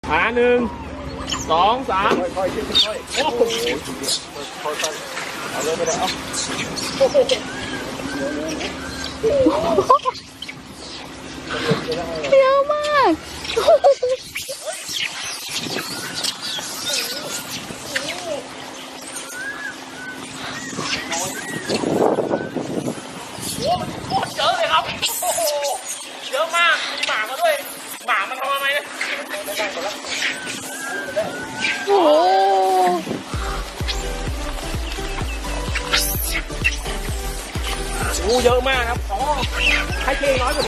1 2 3ค่อยๆค่อยๆโอ้โหค่อยๆเอาเลยไม่ได้เอาเยอะมากโอ้มันโคตรเยอะเลยครับโอ้โหเยอะมากมีหมามาด้วยหมามันทำอะไรนะโอ้โหเยอะมากครับอ๋อให้เทน้อยกว่า